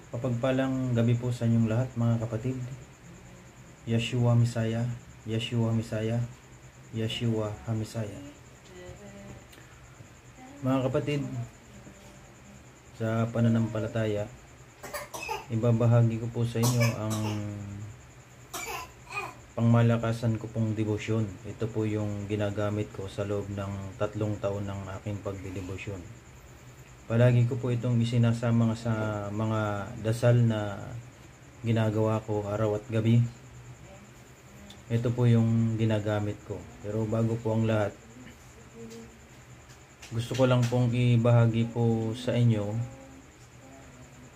Papagpalang gabi po sa inyong lahat mga kapatid. Yeshua Misaya, Yeshua Misaya, Yeshua Hamisaya. Mga kapatid, sa pananampalataya, ibabahagi ko po sa inyo ang pangmalakasan ko pong debosyon. Ito po yung ginagamit ko sa loob ng 3 taon ng aking pagdedebosyon. Palagi ko po itong isinasama sa mga dasal na ginagawa ko araw at gabi. Ito po yung ginagamit ko. Pero bago po ang lahat, gusto ko lang pong ibahagi po sa inyo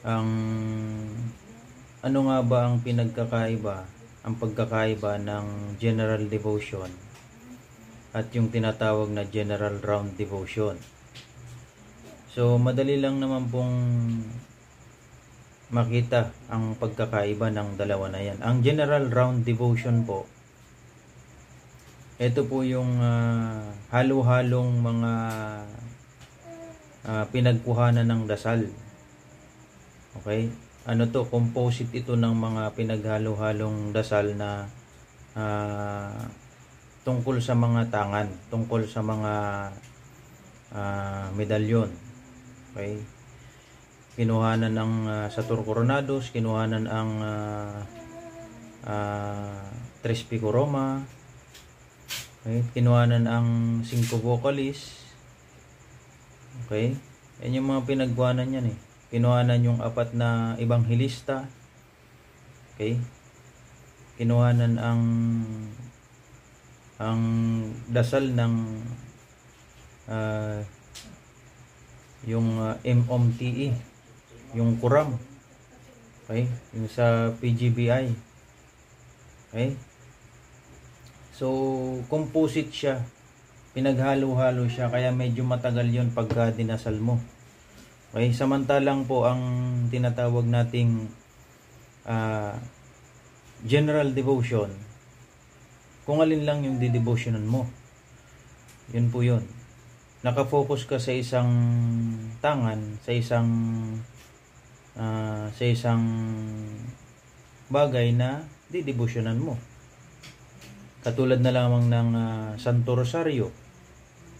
ang ano nga ba ang ang pagkakaiba ng general devotion at yung tinatawag na general round devotion. So, madali lang naman pong makita ang pagkakaiba ng dalawa na yan. Ang general round devotion po, ito po yung halo-halong mga pinagkuhanan ng dasal. Okay? Ano to? Composite ito ng mga pinaghalo-halong dasal na tungkol sa mga tangan, tungkol sa mga medalyon. Okay. Kinuhanan ng Satur Coronados, kinuhanan ang Tres Pico Roma, okay. Kinuhanan ang Cinco Vocalis. Okay. Yan yung mga pinagkuhanan yan eh. Kinuhanan yung 4 na Ebanghelista. Okay. Kinuhanan ang dasal ng yung MOMTE, yung Quram, okay, yung sa PGBI, okay. So composite siya, pinaghalo-halo siya, kaya medyo matagal yon pagka dinasal mo. Okay, samantalang po ang tinatawag nating general devotion, kung alin lang yung didevotionan mo, yun po yun. Nakafocus ka sa isang tangan, sa isang bagay na didebosyonan mo. Katulad na lamang ng Santo Rosario.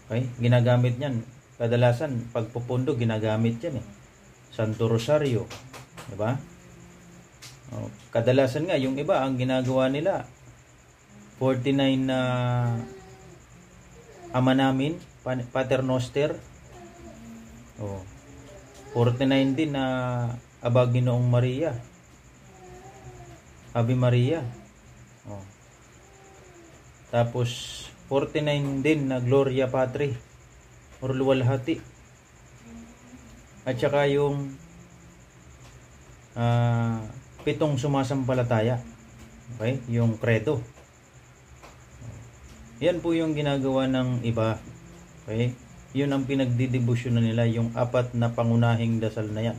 Okay? Ginagamit niyan. Kadalasan, pagpupundo, ginagamit yan eh. Santo Rosario. Diba? Kadalasan nga, yung iba, ang ginagawa nila, 49 na Ama Namin, Pater Noster. 49 din na Aba Ginoong Maria, Ave Maria. Tapos 49 din na Gloria Patri or Luwalhati. At saka yung 7 sumasampalataya. Okay? Yung credo. Yan po yung ginagawa ng iba. Okay? Yun ang pinagdidebosyon na nila, yung 4 na pangunahing dasal na yan.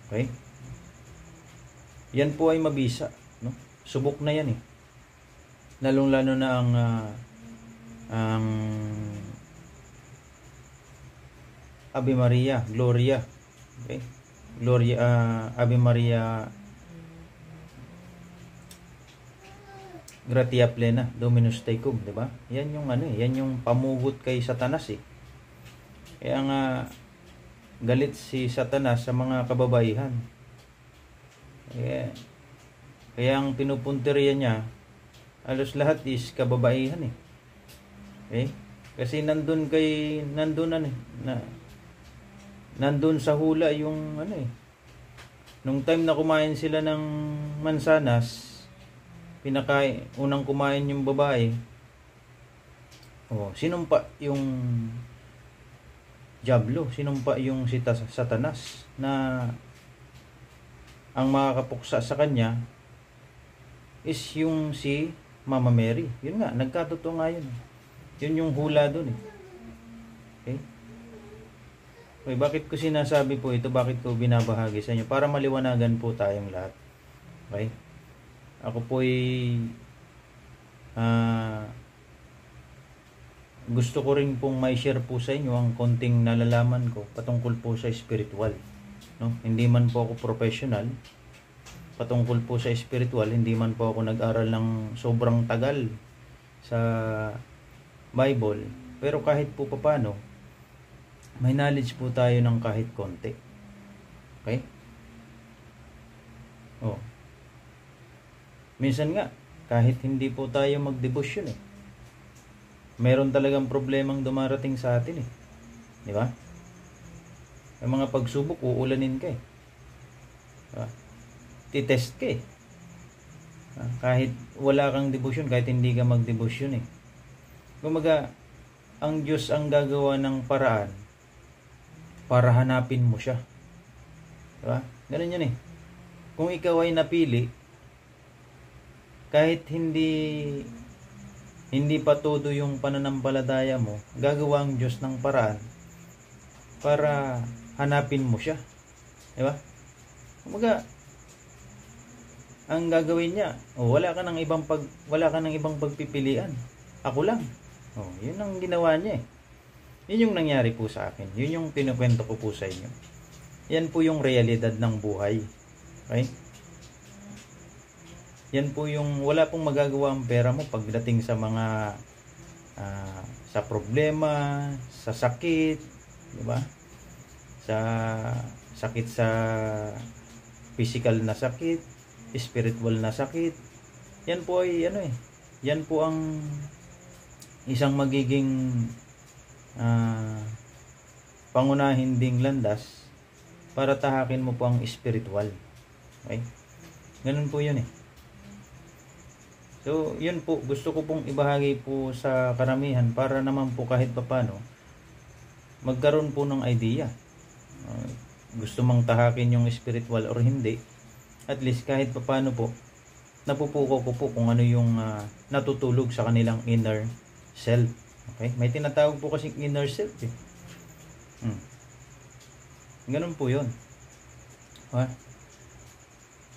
Okay? Yan po ay mabisa, no? Subok na yan eh. Lalong-lalo na ang Ave Maria, Gloria. Okay? Gloria, Ave Maria Gratia Plena, Dominus Tecum, di ba? Yan yung yan yung pamugot kay Satanas eh. Kaya nga galit si Satanas sa mga kababaihan. Kaya ang pinupunteriya niya, halos lahat is kababaihan eh. Okay? Kasi nandun sa hula yung nung time na kumain sila ng mansanas, unang kumain yung babae. Sinumpa yung Diablo, sinumpa yung si Satanas na ang makakapuksa sa kanya is yung si Mama Mary. Yun nga, nagkatotoo nga yun. Yun yung hula dun eh. Okay? Okay, bakit ko sinasabi po ito? Bakit ko binabahagi sa inyo? Para maliwanagan po tayong lahat. Okay? Ako po ay gusto ko rin pong may share po sa inyo ang konting nalalaman ko patungkol po sa spiritual. no? Hindi man po ako professional patungkol po sa spiritual, hindi man po ako nag-aral ng sobrang tagal sa Bible, pero kahit po paano, may knowledge po tayo ng kahit konti. Okay? Oh. Minsan nga, kahit hindi po tayo magdebosyon meron talagang problemang dumarating sa atin Di ba? May mga pagsubok, uulanin ka Diba? Titest ka kahit wala kang debosyon, kahit hindi ka magdebosyon Kumaga, ang Diyos ang gagawa ng paraan para hanapin mo siya. Diba? Ganun yun Kung ikaw ay napili, kahit hindi pa todo yung pananampalataya mo, gagawa ang Diyos ng paraan para hanapin mo siya. Diba? Kumaga, ang gagawin niya, wala ka ng ibang pagpipilian. Ako lang. Yun ang ginawa niya Yun yung nangyari po sa akin. Yun yung pinukwento ko po sa inyo. Yan po yung realidad ng buhay. Okay? Yan po yung wala pong magagawa ang pera mo pagdating sa mga sa problema, sa sakit, di ba? Sa sakit sa physical na sakit, spiritual na sakit. Yan po ay yan po ang isang magiging pangunahin ding landas para tahakin mo po ang spiritual. Okay? Ganun po yun So, yun po, gusto ko pong ibahagi po sa karamihan para naman po kahit papano magkaroon po ng idea. Gusto mang tahakin yung spiritual or hindi, at least kahit papano po napupuko ko po kung ano yung natutulog sa kanilang inner self. Okay? May tinatawag po kasing inner self Ganun po yun.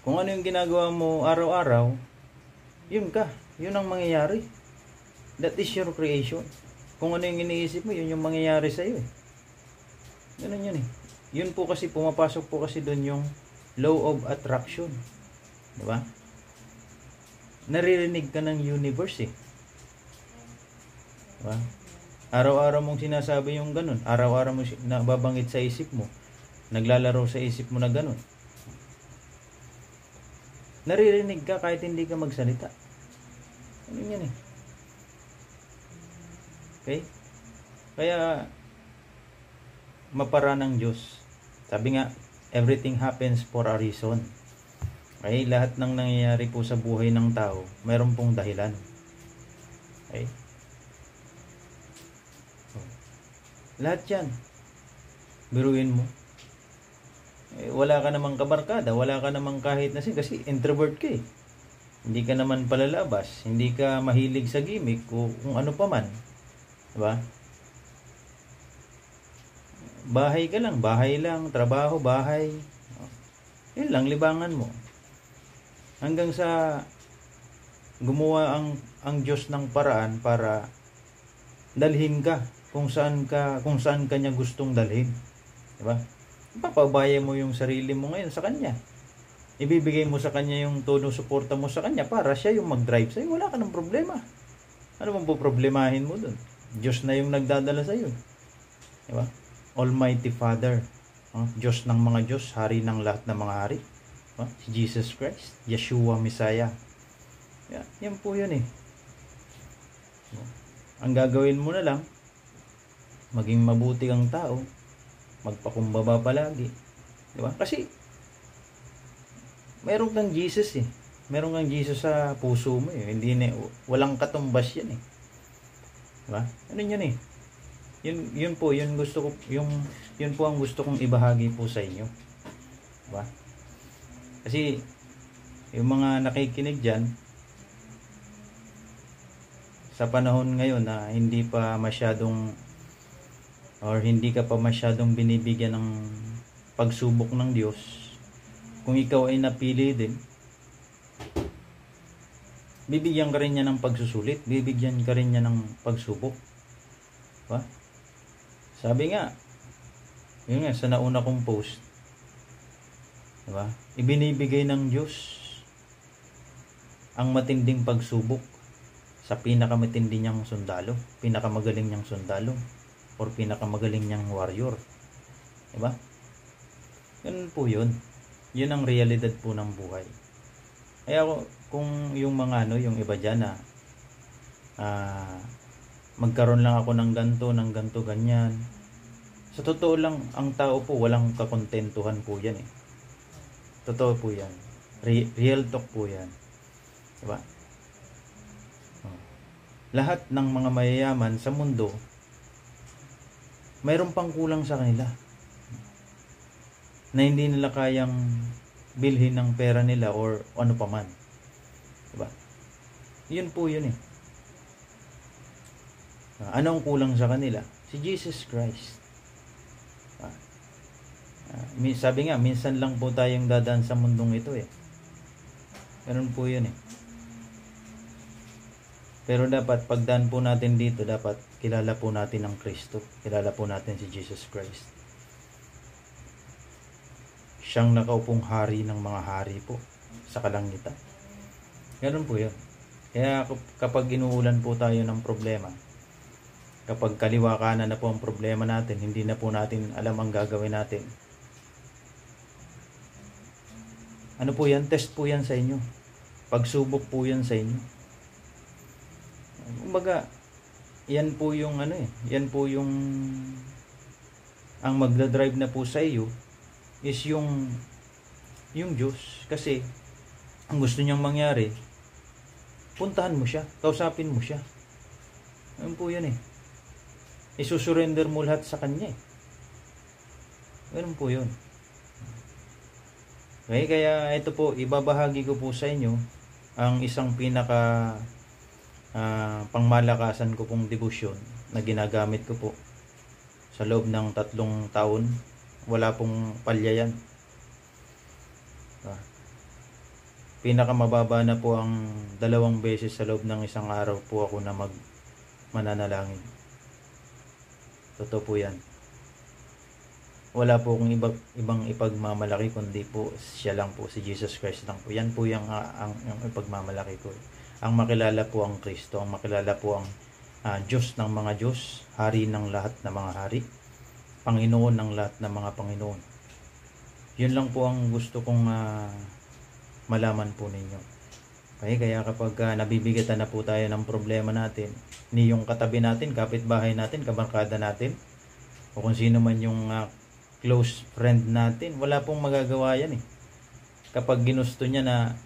Kung ano yung ginagawa mo araw-araw, yun ka. Yun ang mangyayari. That is your creation. Kung ano yung iniisip mo, yun yung mangyayari sa'yo Ganun yun Yun po kasi, pumapasok po kasi doon yung law of attraction. Diba? Naririnig ka ng universe Diba? Araw-araw mong sinasabi yung ganun. Araw-araw mo nababanggit sa isip mo. Naglalaro sa isip mo na ganun. Naririnig ka kahit hindi ka magsalita. Ano yan Okay? Kaya, mapara ng Diyos. Sabi nga, everything happens for a reason. Okay? Lahat ng nangyayari po sa buhay ng tao, mayroon pong dahilan. Okay? Lahat yan. Biruin mo. Wala ka namang kabarkada, wala ka namang kahit na kasi introvert ka Hindi ka naman palalabas, hindi ka mahilig sa gimmick o kung ano pa man. Diba? Bahay ka lang, bahay lang, trabaho, bahay. Yun lang, libangan mo. Hanggang sa gumawa ang Diyos ng paraan para dalhin ka kung saan ka niya gustong dalhin. Diba? Papabaya mo yung sarili mo ngayon sa Kanya. Ibibigay mo sa Kanya yung todo suporta mo sa Kanya para siya yung mag-drive sa'yo. Wala ka ng problema. Ano bang poproblemahin mo dun? Diyos na yung nagdadala sa'yo. Diba? Almighty Father. Diyos ng mga Diyos, Hari ng lahat ng mga hari. Si Jesus Christ, Yeshua Messiah. Yan po yun Ang gagawin mo na lang, maging mabuti kang tao, magpakumbaba palagi. Diba? Kasi, meron kang Jesus Meron kang Jesus sa puso mo Hindi walang katumbas yan Diba? Ano yun Yun po, yun gusto ko, yun po ang gusto kong ibahagi po sa inyo. Diba? Kasi, yung mga nakikinig dyan, sa panahon ngayon na hindi pa masyadong or hindi ka pa masyadong binibigyan ng pagsubok ng Diyos, kung ikaw ay napili din, bibigyan ka rin niya ng pagsusulit, bibigyan ka rin niya ng pagsubok. Diba? Sabi nga, yun nga, sa nauna kong post, Diba? Ibinibigay ng Diyos ang matinding pagsubok sa pinakamatindi niyang sundalo, pinakamagaling niyang sundalo, or pinakamagaling niyang warrior. Diba? Ganun po yun. Yun ang realidad po ng buhay. Kaya kung yung mga yung iba dyan na magkaroon lang ako ng ganto, ganyan. Sa totoo lang, ang tao po walang kakontentuhan po yan eh. Totoo po yan. Real talk po yan. Diba? Lahat ng mga mayayaman sa mundo, mayroon pang kulang sa kanila. Na hindi nila kayang bilhin ng pera nila or ano pa man. Diba? Yun po yun eh. Anong kulang sa kanila? Si Jesus Christ. Sabi nga, minsan lang po tayong dadaan sa mundong ito eh. Ganun po yun eh. Pero dapat pagdaan po natin dito, dapat kilala po natin ang Kristo. Kilala po natin si Jesus Christ. Siyang nakaupong hari ng mga hari po sa kalangitan. Ganun po yun. Kaya kapag inuulan po tayo ng problema, kapag kaliwa kanan na po ang problema natin, hindi na po natin alam ang gagawin natin. Ano po yan? Test po yan sa inyo. Pagsubok po yan sa inyo. Kumbaga, yan po yung yan po yung ang magdadrive na po sa iyo is yung Diyos. Kasi ang gusto niyang mangyari, puntahan mo siya, kausapin mo siya. Yan po yun eh. Isusurrender mo lahat sa Kanya eh. Ganun po yun. Okay, kaya ito po, ibabahagi ko po sa inyo ang isang pinaka pangmalakasan ko pong debosyon na ginagamit ko po sa loob ng 3 taon. Wala pong palya yan. Pinakamababa na po ang 2 beses sa loob ng 1 araw po ako na mananalangin. Totoo po yan. Wala po akong ibang ipagmamalaki kundi po siya lang po, si Jesus Christ lang po. Yan po yung ipagmamalaki ko. Ang makilala po ang Kristo, ang makilala po ang Diyos ng mga Diyos, hari ng lahat ng mga hari, Panginoon ng lahat ng mga Panginoon. Yun lang po ang gusto kong malaman po ninyo. Okay, kaya kapag nabibigatan na po tayo ng problema natin, ni yung katabi natin, kapitbahay natin, kabarkada natin, o kung sino man yung close friend natin, wala pong magagawa yan eh. Kapag ginusto niya na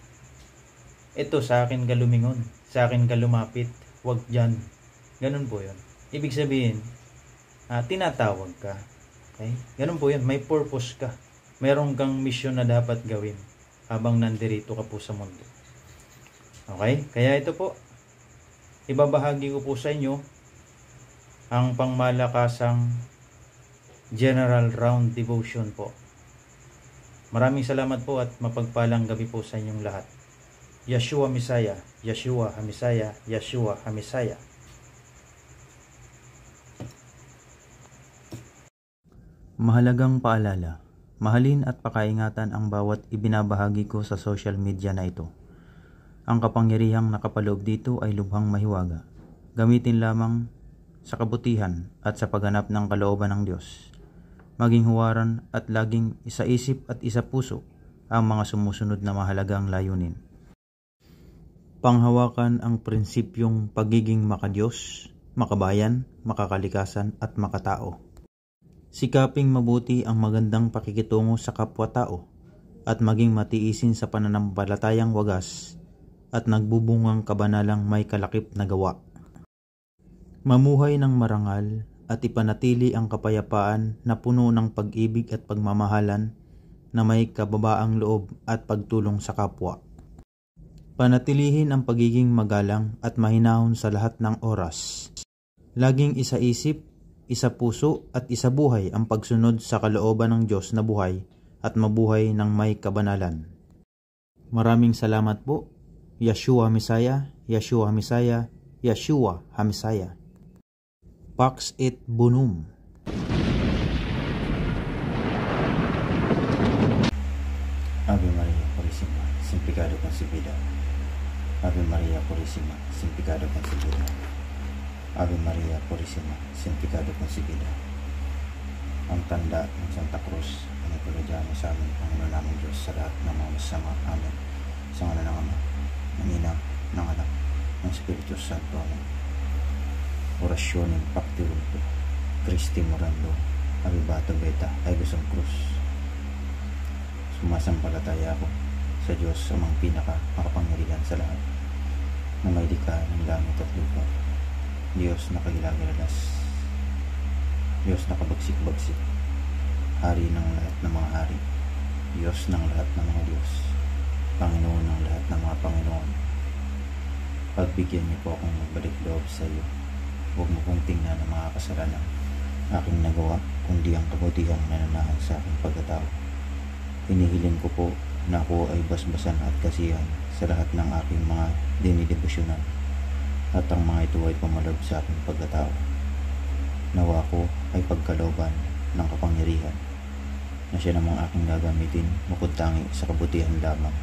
ito sa akin ka lumingon, sa akin ka lumapit, wag dyan. Ganun po yun. Ibig sabihin, tinatawag ka. Okay? Ganun po yun. May purpose ka. Meron kang mission na dapat gawin habang nandirito ka po sa mundo. Okay? Kaya ito po, ibabahagi ko po sa inyo ang pangmalakasang General Round Devotion po. Maraming salamat po at mapagpalang gabi po sa inyong lahat. Yeshua Misaya, Yeshua HaMisaya, Yeshua HaMisaya. Mahalagang paalala, mahalin at pakaingatan ang bawat ibinabahagi ko sa social media na ito. Ang kapangyarihang nakapaloob dito ay lubhang mahiwaga. Gamitin lamang sa kabutihan at sa pagganap ng kalooban ng Diyos. Maging huwaran at laging isa-isip at isa-puso ang mga sumusunod na mahalagang layunin. Panghawakan ang prinsipyong pagiging makadiyos, makabayan, makakalikasan at makatao. Sikaping mabuti ang magandang pakikitungo sa kapwa-tao at maging matiisin sa pananampalatayang wagas at nagbubungang kabanalang may kalakip na gawa. Mamuhay ng marangal at ipanatili ang kapayapaan na puno ng pag-ibig at pagmamahalan na may kababaang loob at pagtulong sa kapwa. Panatilihin ang pagiging magalang at mahinahon sa lahat ng oras. Laging isa-isip, isa-puso at isa-buhay ang pagsunod sa kalooban ng Diyos na buhay at mabuhay ng may kabanalan. Maraming salamat po. Yeshua HaMisaya, Yeshua HaMisaya, Yeshua HaMisaya. Pax et Bonum. concebida. Ave Maria Purísima, sin pecado concebida. Ave Maria Purísima, sin pecado concebida. Ang tanda ng Santa Cruz, ang ipulagyan sa amin, ang ino namin Diyos sa lahat ng mga masama. Amen. Sa ngala ng Ama, ng Ina, ng Anak, ng Espiritu Santo. Amen. Orasyonin Pactiulto, Christi Morando, Abibato Beta, Aegusum Cruz. Sumasampalataya ako sa Diyos amang pinaka-makapangyarihan sa lahat, na may likha ng langit at lupa, Diyos na kagilagilalas, Diyos na kabagsik-bagsik, Hari ng lahat ng mga hari, Diyos ng lahat ng mga Diyos, Panginoon ng lahat ng mga Panginoon. Pagbigyan niyo po akong magbalik loob sa iyo. Huwag mo pong tingnan ang mga kasalanan aking nagawa, kundi ang kabutihang nananahan sa aking pagkatao. Hinihiling ko po na ako ay basbasan at kasihan sa lahat ng aking mga dinidebosyonan, at ang mga ito ay pumalob sa aking pagkatao. Nawa ko ay pagkalooban ng kapangyarihan, na siya namang aking gagamitin bukod tangi sa kabutihan lamang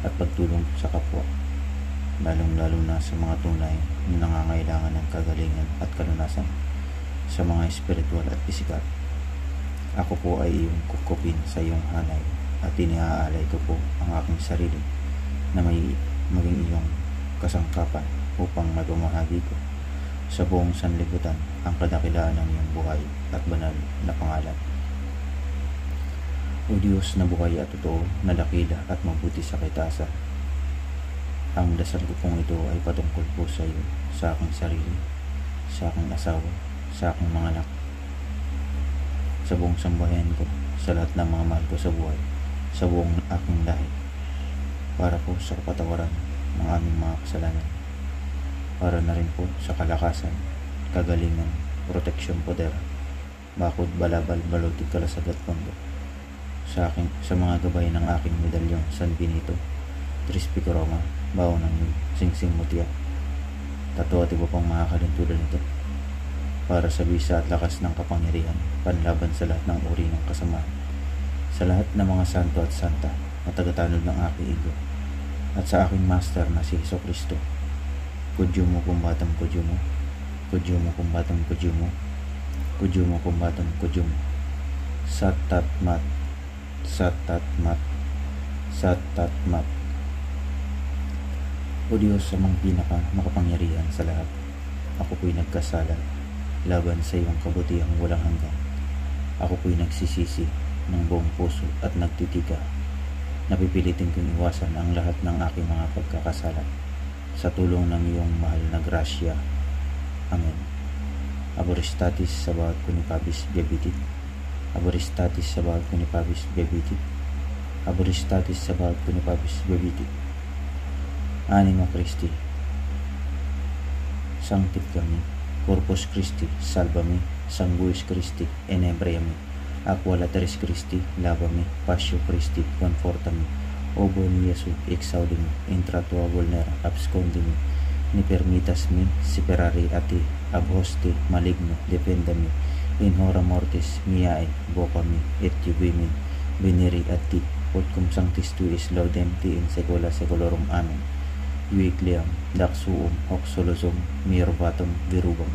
at pagtulong sa kapwa, lalong-lalo na sa mga tunay na nangangailangan ng kagalingan at kalunasan sa mga espiritual at pisikal. Ako po ay iyong kukupin sa iyong hanay, at iniaalay ko po ang aking sarili na may maging iyong kasangkapan upang mapamahagi ko sa buong sanlibutan ang kadakilaan ng iyong buhay at banal na pangalan. O Diyos na buhay at totoo, na dakila at mabuti sa kaitaasan, ang dasal ko pong ito ay patungkol po sa iyo, sa aking sarili, sa aking asawa, sa aking mga anak, sa buong sambahayan ko, sa lahat ng mga mahal ko sa buhay, sa buong aking lahi, para po sa kapatawaran ng aming mga kasalanan, para na rin po sa kalakasan, kagalingan, proteksyon, poder, bakod, balabal, balutig, kalasag at pondo, sa mga gabay ng aking medalyon, San Benito, Trispico Roma, baon ng singsing mutya, tato at iba pang mga kalintulan nito, para sa bisa at lakas ng kapangyarihan, panlaban sa lahat ng uri ng kasamaan, sa lahat ng mga santo at santa na tagatanod ng aking ego, at sa aking master na si Jesucristo. Kudyumo kumbatam kudyumo, kudyumo kumbatam kudyumo, kudyumo kumbatam kudyumo, satatmat, satatmat, satatmat. O Diyos, amang pinaka makapangyarihan sa lahat, ako po'y nagkasala laban sa iyong kabutihang walang hanggan. Ako po'y nagsisisi ng buong puso at nagtitika. Napipilitin kong iwasan ang lahat ng aking mga pagkakasala sa tulong ng iyong mahal na grasya. Amen. Aboristatis sa bawat kunipabis biabitit. Aboristatis sa bawat kunipabis biabitit. Aboristatis sa bawat kunipabis biabitit. Anima Christi, sanctificami. Corpus Christi, salvami. Sanguis Christi, enebriami. Aqua lateris Christi, lavami. Passio Christi, confortami. Obo ni Jesu, exaudimi. Intra tua vulnera, abscondimi. Ni permitas mi, superari a ti, ab hosti maligno, defendami. In hora mortis miae, vocami, et jubimi. Veneri a ti, ut cum sanctis tuis laudem ti in saecula saeculorum. Amen. Iuicleam, daxuum, hoc solosum, mirbatum, virubam.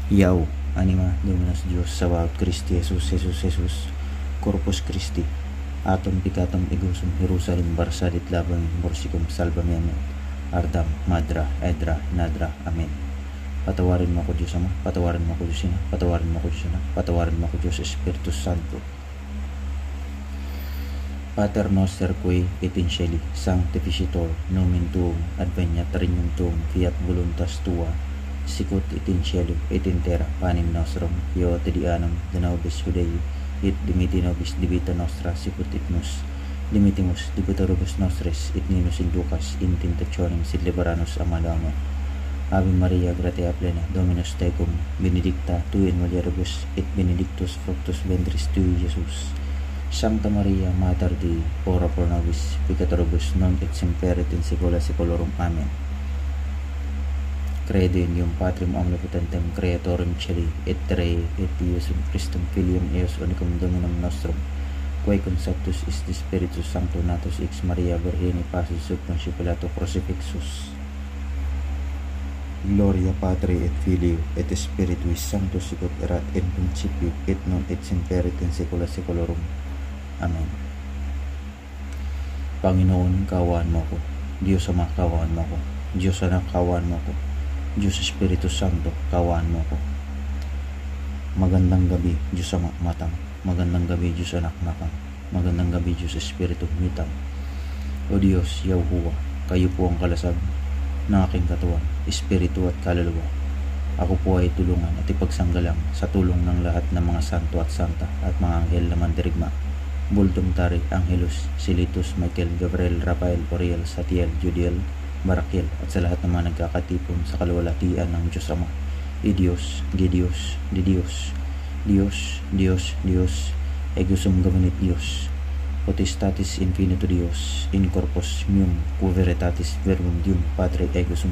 Iau, anima Dominus Dios, sabaot Christi Jesus, Jesus, Jesus, Corpus Christi, atom picatum egusum, Jerusalem, barsadit labam, borsicum, salvami, amen. Ardam, madra, edra, nadra, amen. Patawarin mo ako Diyos Ama, patawarin mo ako Diyos Ina, patawarin mo ako Diyos Anak, patawarin mo ako Diyos Espiritu Santo. Pater noster qui et in cieli, sanctificetur nomen tuum, adveniat regnum tuum, fiat voluntas tua, sicut et in cielo et in terra. Panem nostrum quotidianum da nobis hodie, et dimitti nobis debita nostra, sicut et nos dimittimus debitoribus nostris, et ne nos inducas in tentationem, sed libera-nos a malo. Amen. Ave Maria, gratia plena, Dominus tecum, benedicta tu in mulieribus, et benedictus fructus ventris tui, Iesus. Sancta Maria, Mater Dei, ora pro nobis peccatoribus, nunc et semper et in saecula saeculorum. Amen. Credo in Deum Patrem omnipotentem, creatorem caeli et terrae, et Iesum Christum filium eius unicum Dominum nostrum, quae conceptus is the Spiritus Sancto natus ex Maria Virgini passus sub Poncio Pilato crucifixus. Gloria Patri et Filii et Spiritui Sancto sicut erat in principio et non et semper et in saecula saeculorum. Amen. Panginoon, kaawaan mo ko. Diyos Ama, kaawaan mo ko. Diyos Anak, kaawaan mo ko. Diyos Espiritu Santo, kaawaan mo ko. Magandang gabi, Diyos Ama, matang. Magandang gabi, Diyos Anak, matang. Magandang gabi, Diyos Espiritu, mitang. O Diyos, Yahuwa, kayo po ang kalasag ng aking katawan, espiritu at kaluluwa. Ako po ay tulungan at ipagsanggalang sa tulong ng lahat ng mga santo at santa at mga anghel na mandirigma. Buldong Tari, Angelus, Silitus, Michael, Gabriel, Rafael, Oriel, Satiel, Judiel, Barakiel at sa lahat ng mga nagkakatipon sa kaluwalhatian ng Diyos Ama. Diyos, Gidios, Dios, Dios, Dios, Dios, Egusum Gabanit Dios, Potestatis Infinito Dios, in corpus meum, veritatis verbum Deum, Patre Egusum.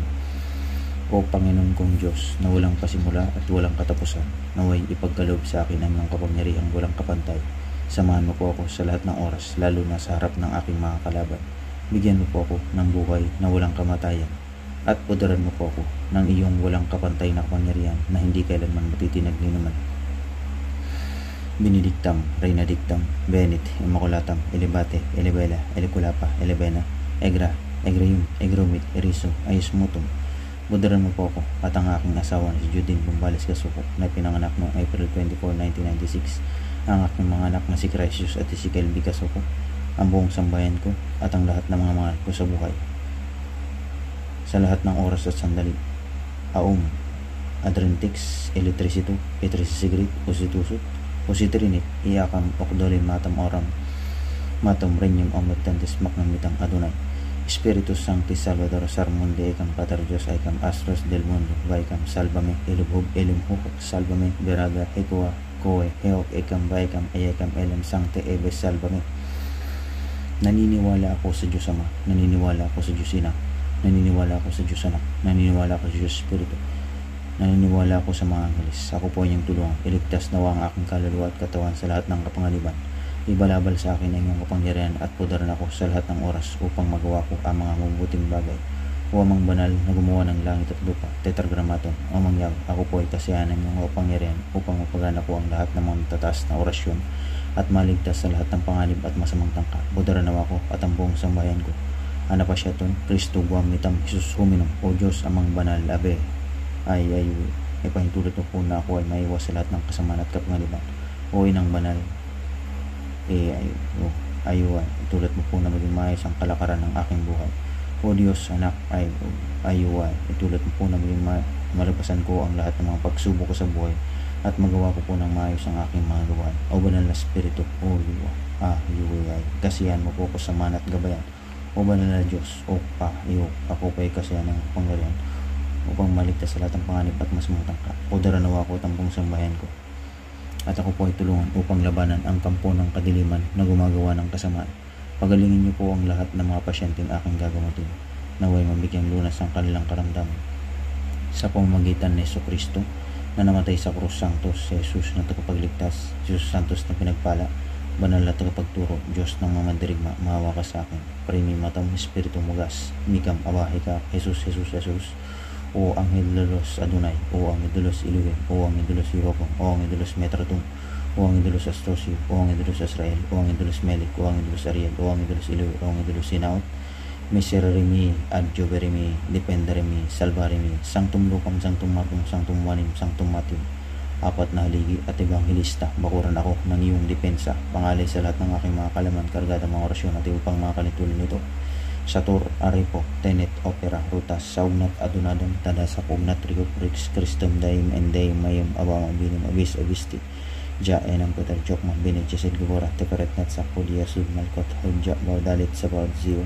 O Panginoon kong Diyos, na walang pasimula at walang katapusan, naway ipagkaloob sa akin ang iyong kapangyarihang walang kapantay. Samahan mo po ako sa lahat ng oras, lalo na sa harap ng aking mga kalaban. Bigyan mo po ako ng buhay na walang kamatayan, at podaran mo po ako ng iyong walang kapantay na kapangyarihan na hindi kailanman matitinag ni naman. Benedictam, Reina Dictam, Benit, Immaculatam, Elevate, Elevela, Eliculapa, Elevena, Egra, Egreum, Egromit, Eriso, Ayus Mutum. Podaran mo po ako at ang aking asawa na si Judine Bumbales Casuco na pinanganak noong April 24, 1996. Ang aking mga anak na si Cresius at si Kelby Casuco, ang buong sambayan ko at ang lahat ng mga mahal ko sa buhay. Sa lahat ng oras at sandali, Aum, Adrentix, Electricito, Electricisigrit, Positusut, Positrinit, Iakam, Okdolin, Matam, Oram, Matam, Regnum, Omnitantis, Maknam, Mitang, Adonai, Spiritus Sancti, Salvador, Sarmundi, Ecam, Pater Dios, Ecam, Astros del Mundo, Vaikam, Salvame, Elubhub, Elimhuk, Salvame, Beraga, Hekua, Koe, Heok, Ekam, Baikam, Ayekam, Elam, Sancte, Ebes, Salvame. Naniniwala ako sa Diyos Ama, naniniwala ako sa Diyos Ina, naniniwala ako sa Diyos Anak, naniniwala ako sa Diyos Espiritu, naniniwala ako sa mga angeles. Ako po ang iyong tulungan, iligtas nawa ang aking kaluluwa at katawan sa lahat ng kapangaliban. Ibalabal sa akin ang iyong kapangyarihan at podaran ako sa lahat ng oras upang magawa ko ang mga mabuting bagay. O amang banal na gumawa ng langit at lupa, tetragrammaton, o amang Yahweh, ako po ay kasiyahan ng iyong kapangyarihan upang mapagana ko ang lahat ng mga tataas na orasyon at maligtas sa lahat ng panganib at masamang tangka. Podaran nawa ko at ang buong sambayan ko. Anapasyaton, Kristo, Guam, Mitam, Jesus, Huminum, O Diyos, amang banal, Abe, ay ipahintulot mo po na ako ay maiwas sa lahat ng kasamaan at kapangaliban. O Inang banal, tulad mo po na maging maayos ang kalakaran ng aking buhay. O Diyos, Anak, tulad mo po na maging malagpasan ko ang lahat ng mga pagsubok ko sa buhay at magawa ko po ng maayos ang aking mga gawain. O Banal na Espiritu, O kasiyahan mo po ako sa mana at gabayan. O Banal na Diyos, ako pa ay kasiyahan ng pangyarihan upang maligtas sa lahat ng panganib at masamang tangka. Podaran nawa ko at ang buong sambayan ko. At ako po ay tulungan upang labanan ang kampo ng kadiliman na gumagawa ng kasamaan. Pagalingin niyo po ang lahat ng mga pasyenteng aking gagamutin, naway mabigyang lunas ang kanilang karamdaman. Sa pamamagitan ni Jesucristo na namatay sa krus, Santos, Jesus na tagapagligtas, Jesus Santos na pinagpala, banal na tagapagturo, Diyos ng mamandirigma, mahawa ka sa akin. Primi matam, Espiritu mugas, mikam, abahe ka, Jesus, Jesus, Jesus. O Anghel de los Adonai, O Anghel de los Elohim, O Anghel de los Hirocom, O Anghel de los Metratum, O Anghel de los Astrosio, O Anghel de los Israel, O Anghel de los Melik, O Anghel de los Ariel, O Anghel de los Elohim, O Anghel de los Sinaut, Miserere adjuvere dependere salvare Sanctum Lucam, Sanctum Marcum, Sanctum Manim, Sanctum Matium. Apat na haligi at ebanghelista, bakuran ako ng iyong depensa, pangalay sa lahat ng aking mga kalaman, kargada mga orasyon at upang mga kalitulan nito. Satur, Aripo, Tenet, Opera, Rutas, Saugnat, Adunadon, Tadasa, Pugnat, Ricoprix, Christum, Daim, and Daim, Mayum, Abama, Binum, Abis, Abisti, Ja, Enam, Peter, Jokma, Binet, Jesel, Gubora, Teperet, Natsa, Podia, Sub, Malkot, Hudja, Baudalit, Sabaud, Zio,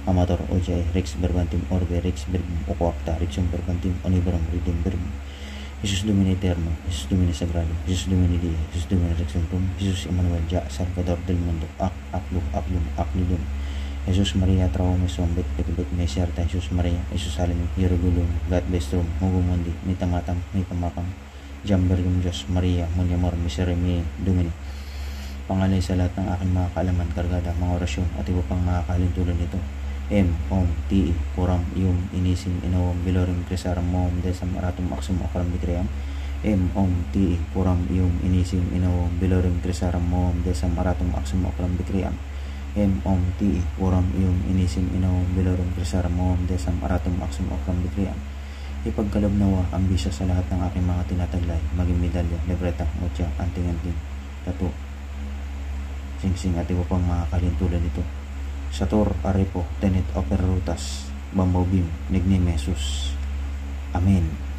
Amator, Ojay, Rex, Berbantim, Orbe, Rex, Birbum, Okoakta, Rexum, Berbantim, Oniberum, Ridim, Birbum, Jesus Domini Eterno, Jesus Domini Sagrado, Jesus Domini Dia, Jesus Domini Rexum, Jesus Emmanuel, Ja, Salvador del Mundo, Aklum, Jesus Maria Trauma Sombet Pekibet Meserta Jesus Maria Jesus Salim Hirugulung God Bestrum Mugumundi Mitamatam Mitamakam Jambergum Diyos Maria Munyamor Miseremi Domini pangalay sa lahat ng aking mga kaalaman, kargada, mga orasyon at iba pang mga kalintulan nito. Om Ti Puram Yum Inisim Inawam Bilorim Krisaram Mom Desam Aratum Aksum Akaram Bikriam. Om Ti Puram Yum Inisim Inawam Bilorim Krisaram Mom Desam Aratum Aksum Akaram Bikriam. Om Ti Puram Yum Inisim Inawam Bilorim Krisaram Mom Desam Aratum Aksum Akaram Bikriam. Ipagkaloob nawa ang bisa sa lahat ng aking mga tinataglay, maging medalya, libreta, mutya, anting-anting, tattoo, singsing at iba pang mga kalintulan nito. Sator, Arepo, Tenet, Opera Rutas, Bambao Beam, Nigni Mesus. Amen.